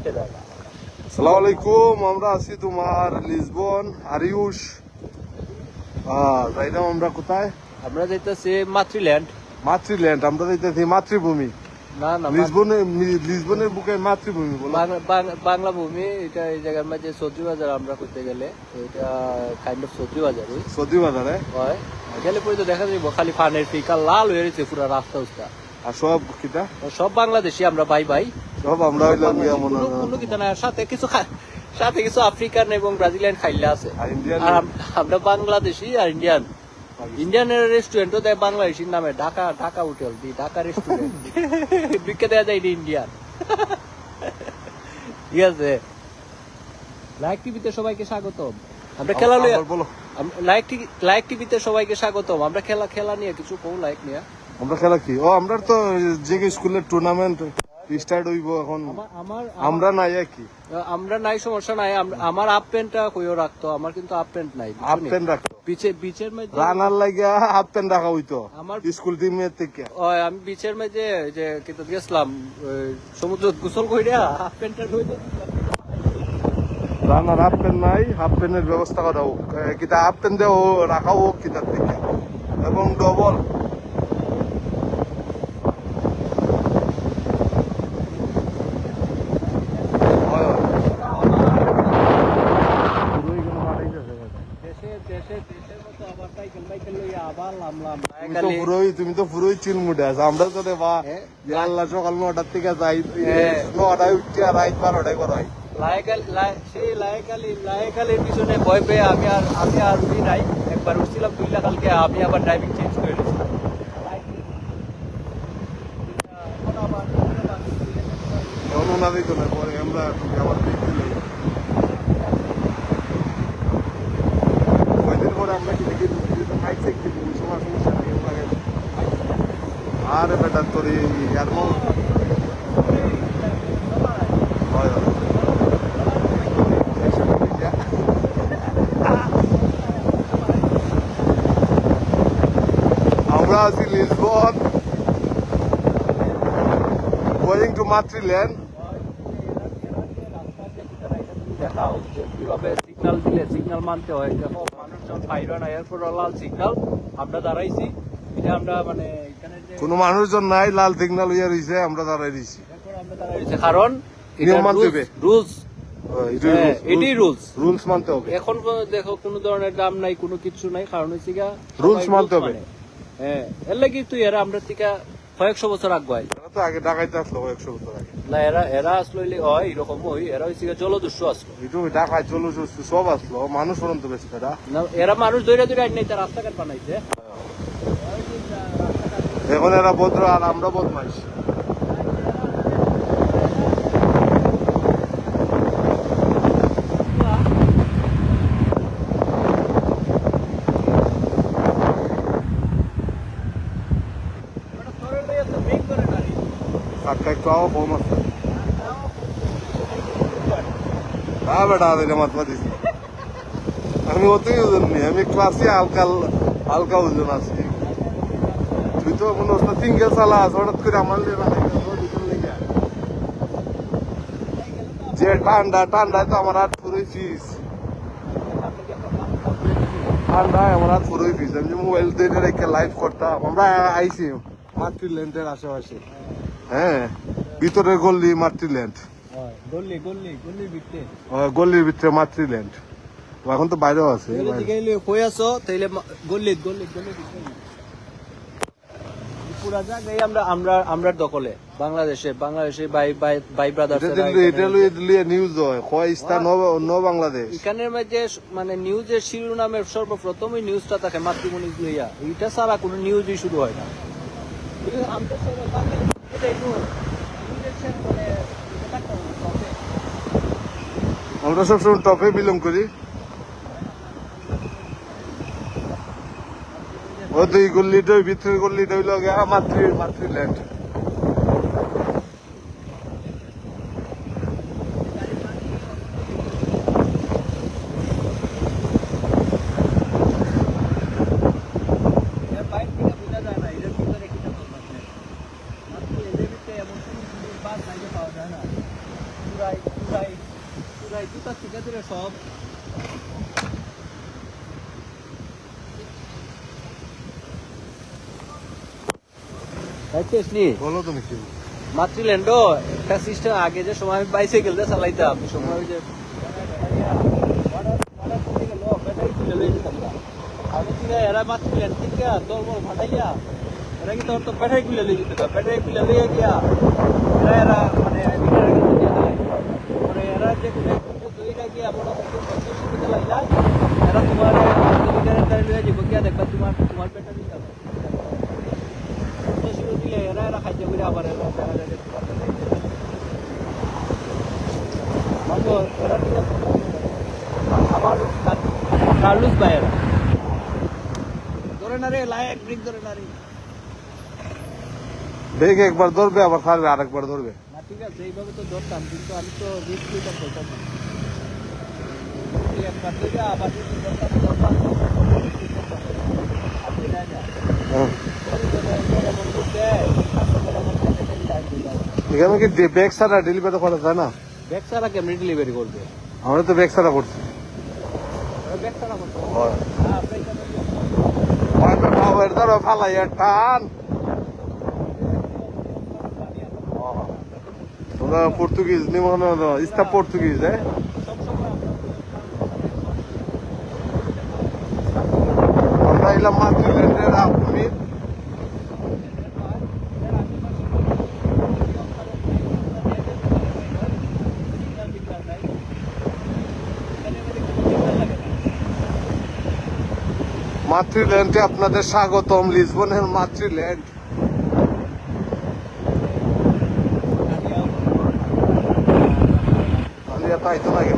আসসালামু আলাইকুম, আমরা আছি তোমার লিসবন আরিউস। যাইলাম আমরা কোথায়? আমরা যাইতেছি মাতৃল্যান্ড। মাতৃল্যান্ড, আমরা যাইতেছি মাতৃভূমি। না না, লিসবনের বুকে মাতৃভূমি বলো। বাংলা ভূমি। এটা এই জায়গার মাঝে সবজি বাজার আমরা করতে গেলে, এটা কাইন্ড অফ সবজি বাজারই সৌদি বাজারে হয়। গেলে পরে তো দেখা যাবো খালি ফানের ফিকা লাল হয়ে রয়েছে পুরো রাস্তা উস্তা। আর সব কিটা সব বাংলাদেশি, আমরা ভাই ভাই সব আমরা হইলাম গিয়া মনে হয় কোনো কিতা না, সাথে কিছু আফ্রিকান এবং ব্রাজিলিয়ান খাইলে আছে। আর ইন্ডিয়ান আর আমরা বাংলাদেশি আর ইন্ডিয়ান। ইন্ডিয়ানের রেস্টুরেন্টও দেয় বাংলাদেশির নামে, Dhaka hotel the Dhaka restaurant বিকে দেওয়া যায় ইন্ডিয়ান। ঠিক আছে, লাইক টিভিতে সবাইকে স্বাগতম। আমরা খেলা বলো। লাইক টিভিতে সবাইকে স্বাগতম। আমরা খেলা নিয়ে কিছু কম লাইক নিয়ে। আমরা খেলা কি? আমরা তো যে স্কুলের টুর্নামেন্ট স্টার্ট হইব এখন। আমরা নাই কি? আমরা নাই, সমস্যা নাই। আমার হাফ প্যান্টটা কইও রাখতো, আমার কিন্তু হাফ প্যান্ট নাই। হাফ প্যান্ট রাখতো বিচের মধ্যে রানার লাগিয়া হাফ প্যান্ট রাখা হইতো আমার স্কুল টিমের থেকে। আমি বিচের মধ্যে যে কিন্তু গেছিলাম সমুদ্র গোসল কইরা হাফ প্যান্টটা রইতো। রানার হাফ প্যান্ট নাই, হাফ প্যান্টের ব্যবস্থা করা হোক। কিতা হাফ প্যান্ট দিয়ে রাখা হোক কিতার থেকে, এবং ডবল। তুমি তো পুরোই চিলমুটে আছো। আমরা তো রে বা আল্লাহ সকাল 9টার থেকে যাই, 9টায় উঠছি আর রাত 12টায় করাই। লায়কালির পিছনে ভয় পেয়ে আমি আর উঠি নাই। একবার উঠছিলাম দুইলা কালকে, আমি আবার ড্রাইভিং চেঞ্জ করে নিয়েছিলাম। ওনাদের তো না, পরে আমরা আবার কয়দিন পরে আমরা কি দেখি ফাইট শিখতে সমস্যা নেই। আরে বেটা তোর ইয়ার আমরা আছি লিসবন, গোয়িং টু মাতৃল্যান্ড। সিগন্যাল দিলে সিগন্যাল মানতে হয়। দেখো মানুষজন পাইরা না, এরপর লাল সিগন্যাল আমরা দাঁড়াইছি। এটা আমরা মানে এখানে যে কোনো মানুষজন নাই, লাল সিগন্যাল হইয়া রইছে, আমরা দাঁড়াই রইছি। এরপর আমরা দাঁড়াইছি কারণ নিয়ম মানতে হবে। রুলস, এটাই রুলস মানতে হবে। এখন দেখো কোনো ধরনের দাম নাই, কোনো কিছু নাই, কারণ হচ্ছে রুলস মানতে হবে। হ্যাঁ, এর লাগি তুই এরা আমরা থেকে কয়েকশো বছর আগে তো আগে ঢাকাইতে আসলো 100 বছর আগে। না, এরা আসলো হয় এরকম হয়। এরা হচ্ছে জলদস্যু আসলো। একটু ঢাকায় চলো সব আসলো, মানুষ পর্যন্ত বেশি এরা মানুষ ধরে আইন তার রাস্তাঘাট বানাইছে। এখন এরা ভদ্র আর আমরা বদমাইশ। একটু কম আছে। হ্যাঁ বেটা, মাত্রা দিছি আমি, অতই ওজন নেই, আমি ক্লাসে হালকা ওজন আছি। তুই তো মনে হচ্ছে সিঙ্গেল চালাস, হঠাৎ করে আমার যে ঠান্ডায় তো আমার হাত পুরোই ফিস। ঠান্ডায় আমার হাত পুরোই ফিস। আমি মোবাইল দিয়ে রেখে লাইভ করতাম। আমরা আইসি মাতৃল্যান্ডের আশেপাশে। হ্যাঁ, ভিতরের গল্লি মাতৃল্যান্ড, গল্লির ভিতরে মাতৃল্যান্ড। এখন তো বাইরেও আছে। পুরা জায়গায় আমরা দখলে বাংলাদেশে ভাই ব্রাদার। নিউজ হয় বাংলাদেশ। এখানের মধ্যে মানে নিউজের শিরোনামের সর্বপ্রথমই নিউজটা থাকে মাতৃভূমি লইয়া। এটা ছাড়া কোনো নিউজই শুরু হয় না। আমরা সবসময় টপে বিলং করি। ওই গল্লিটা, ভিতরের গল্লিটা হইল মাতৃল্যান্ড। পাওয়া যায় না। পুরাই জুতা থেকে ধরে সব বলো তুমি কি মাতৃল্যান্ডও একটা সিস্টেম আগে যে সময় আমি বাইসাইকেল দিয়ে চালাইতাম সময় ওই যে এরা মাতৃল্যান্ড থেকে দলবল ভাটাইয়া এরা কিন্তু তো পেটাই খুলে লিয়ে যেতে পেটাই খুলে লিয়ে গিয়া এরা মানে এরা যে দুইটা গিয়া এরা তোমার লিয়ে যাবো গিয়া দেখবা তোমার পেটা দিতে হবে দিলে এরা খাইতে করে আবার আবার কার্লুস ভাইয়েরা ধরে না রে লায়ক ব্রিক ধরে না রে ব্রেক একবার ধরবে আবার ছাড়বে আরেকবার ধরবে না ঠিক আছে এইভাবে তো ধরতাম কিন্তু আমি তো রিস্ক নিতাম করতাম না একবার থেকে আবার এখানে কি ব্যাগ ছাড়া ডেলিভারি করা যায় না ব্যাগ ছাড়া কেমনি ডেলিভারি করবে আমরা তো ব্যাগ ছাড়া করছি ব্যাগ ছাড়া করতে ধরো ফালাই টান তোমরা পর্তুগিজ নিমন ইস্তা পর্তুগিজ আমরা এলাম মাতৃল্যান্ডের আপনি মাতৃল্যান্ডে আপনাদের স্বাগতম লিসবনের মাতৃল্যান্ড তাই তো লাগে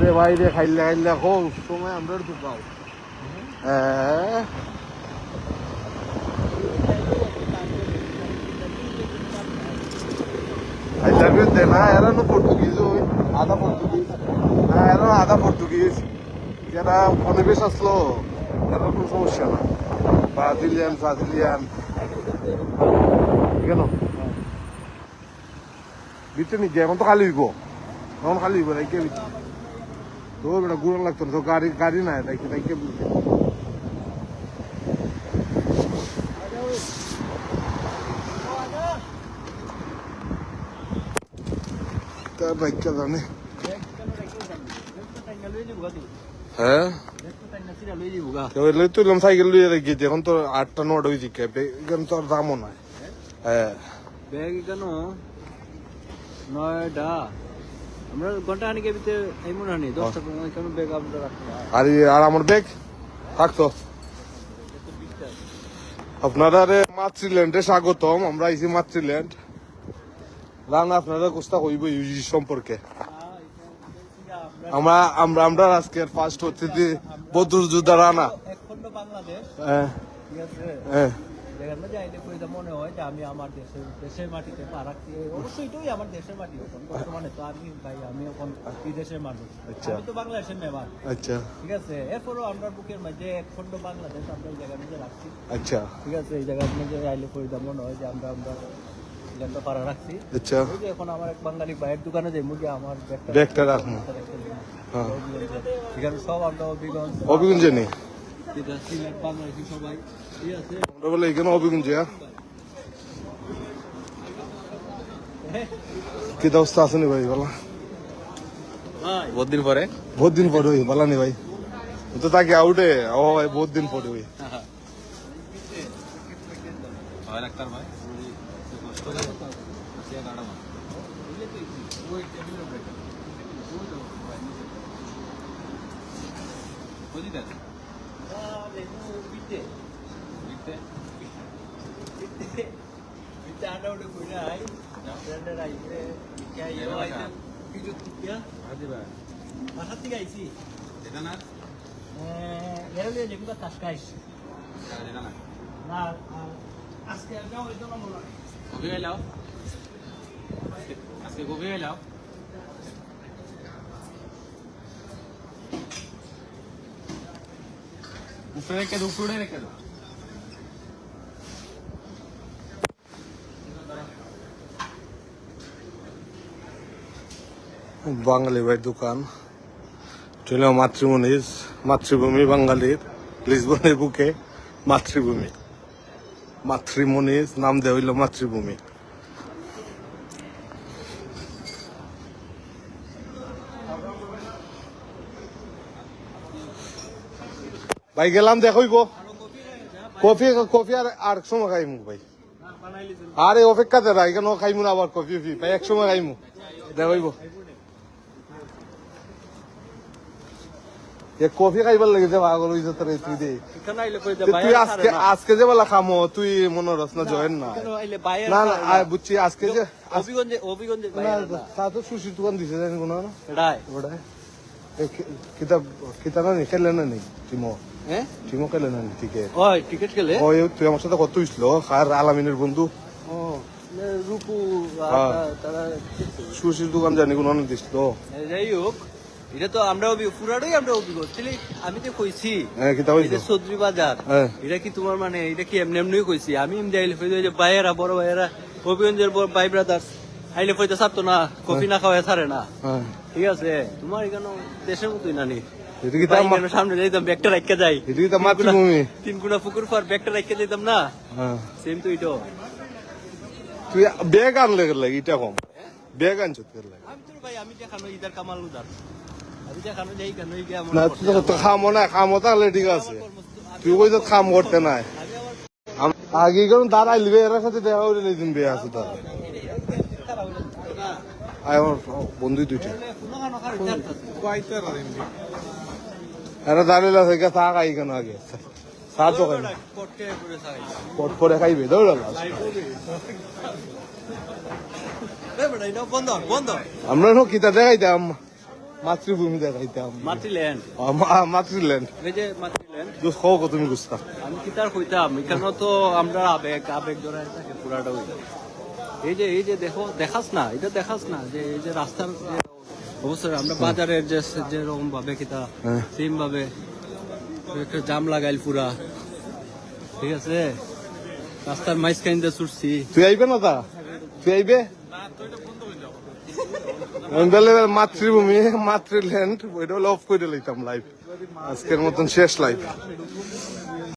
রে ভাই রে খাইলে খাইলে হোক সময় আমরা তো পাও হ্যাঁ I love you de na era no português hoy আধা পর্তুগিজ না এরা আধা পর্তুগিজ যারা পরিবেশ আসলো এরা কোনো সমস্যা না ব্রাজিলিয়ান কেন ভিতরে নিয়ে এখন তো খালি হইব এখন খালি হইব রাইকে তো বেটা গুড়ন লাগতো না তো গাড়ি নাই রাইকে বাইকটা জানে হ্যাঁ তুইলাম সাইকেল লইয়া রেখে এখন তো 8টা 9টা হয়েছে এখানে তো আর দামও নাই হ্যাঁ ব্যাগ কেন 9টা আমরা ঘন্টা আনিকে ভিতরে এই মনে হয় 10টা কেন ব্যাগ আমরা রাখতে আর আমার ব্যাগ থাকতো আপনারা মাতৃল্যান্ডে স্বাগতম আমরা আইছি মাতৃল্যান্ড রান আপনারা কোস্তা হইব ইউজি সম্পর্কে আমরা আজকের ফার্স্ট হচ্ছে যে বদরুল যোদ্ধা রানা বাংলাদেশ ঠিক আছে যেখানে যাইলে কইতে মনে হয় যে আমি আমার দেশের মাটিতে পা রাখছি অবশ্যই এটাই আমার দেশের মাটি এখন বর্তমানে তো আমি এখন বিদেশের মানুষ আমি তো বাংলাদেশের মেহমান আচ্ছা ঠিক আছে এরপরও আমরা বুকের মাঝে এক খন্ড বাংলাদেশ আমরা এই জায়গার মধ্যে রাখছি আচ্ছা ঠিক আছে এই জায়গার মধ্যে আইলে কইতে মনে হয় যে আমরা পাড়া রাখছি আচ্ছা এখন আমার এক বাঙালি ভাইয়ের দোকানে যাই মুখে আমার ব্যাগটা রাখবো এখানে সব আমরা অভিগঞ্জে নেই বাংলাদেশি সবাই ঠিক আছে আমরা বলে এখানে অভিগঞ্জে কি অবস্থা আছে নি ভাই বলা বহুত দিন পরে ওই বলা নি ভাই তো তাকে আউটে ও ভাই বহুত দিন পরে ওই ডাক্তার ভাই আজকে কবে এলাও উপরে রেখে দাও বাঙালি ভাই দোকান চলে মাতৃমণিজ মাতৃভূমি বাঙালির লিসবনের বুকে মাতৃভূমি মাতৃমণিজ নাম দেওয়া হইল মাতৃভূমি। ভাই গেলাম দেখইব কফি কফি আর সময় খাইমু ভাই আরে অপেক্ষাতে রাই কেন খাইমু না আবার কফি ভাই এক সময় খাইমু দেখইব কফি খাইবার লাগে যে পাগল হইছে তোর তুই দে তুই আজকে যে বলা খামো তুই মনে রস না জয়েন না না না বুঝছি আজকে যে অভিগঞ্জে তা তো সুশীর দোকান দিছে জানি কোন ওটাই কিতাব কিতাব না খেলে না নেই টিমো টিমো খেলে না টিকেট টিকিট খেলে ওই তুই আমার সাথে কত হইছিল আর আলামিনের বন্ধু রূপু তারা সুশীর দোকান জানি কোন দিছিল যাই হোক এটা তো আমরা পুরাটাই আমরা অভিজ্ঞ আমি তো কইছি কিতাব হইছে সদরি বাজার এটা কি তোমার মানে এটা কি এমনি এমনি কইছি আমি এমনি আইলে যে ভাইয়েরা বড় ভাইয়েরা অভিগঞ্জের ভাই ব্রাদার্স আইলে ফইতে ছাড়তো না কফি না খাওয়া ছাড়ে না ঠিক আছে তোমার এখানে দেশের মতোই নানি সামনে যাইতাম ব্যাগটা রাখতে যাই তিন গুণা পুকুর পর ব্যাগটা রাখতে যাইতাম না সেম তো এটা তুই ব্যাগ আনলে লাগে এটা কম ব্যাগ আনছ আমি তো ভাই আমি দেখানো ইদার কামাল উদার আমি দেখানো যাই কেন না তুই তো খামো না খামো তাহলে ঠিক আছে তুই কই তো খাম করতে নাই আগে কোন দাঁড়াই লিবে এর সাথে দেখা হইলে নেই দিন বিয়ে আছে তাহলে আমার বন্ধু দুইটা এরা দাঁড়িয়ে থেকে চা খাই কেন আগে চা তো খাই পট করে খাইবে দৌড়াল আমরা নো কিতা দেখাইতাম মাতৃভূমি দেখাইতাম মাতৃল্যান্ড তুমি গুস্তা আমি কিতার কইতাম এখানে তো আমরা আবেগ আবেগ ধরায় থাকে পুরাটা এই যে দেখো দেখাস না এটা দেখাস না যে এই যে রাস্তার অবশ্যই আমরা বাজারের যে রকম ভাবে কিতা সেম ভাবে একটা জাম লাগাইল পুরা ঠিক আছে রাস্তার মাঝখান দিয়ে ছুটছি তুই আইবে না তা তুই আইবে মাতৃভূমি মাতৃল্যান্ড ওইটা হলো অফ করে লইতাম লাইভ আজকের মতন শেষ লাইভ।